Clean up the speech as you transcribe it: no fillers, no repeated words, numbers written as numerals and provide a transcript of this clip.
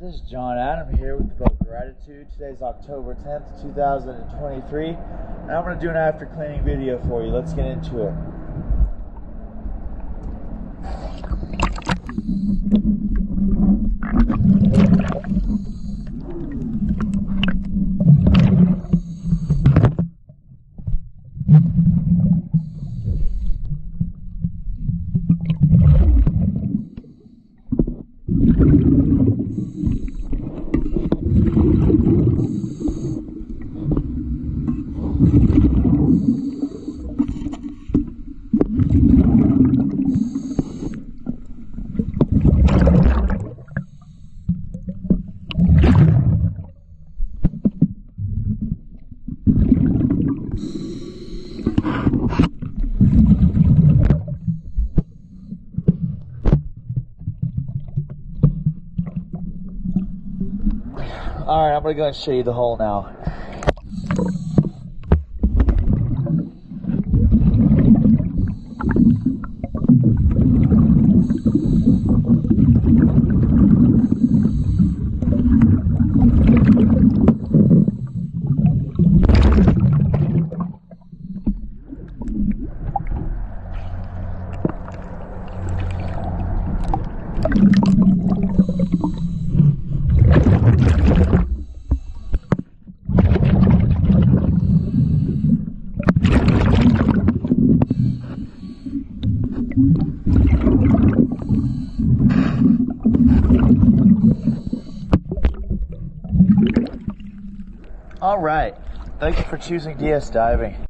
This is John Adam here with the Boat Gratitude. Today's October 10th, 2023, and I'm going to do an after cleaning video for you. Let's get into it. Alright, I'm going to go and show you the hole now. Alright, thank you for choosing DS Diving.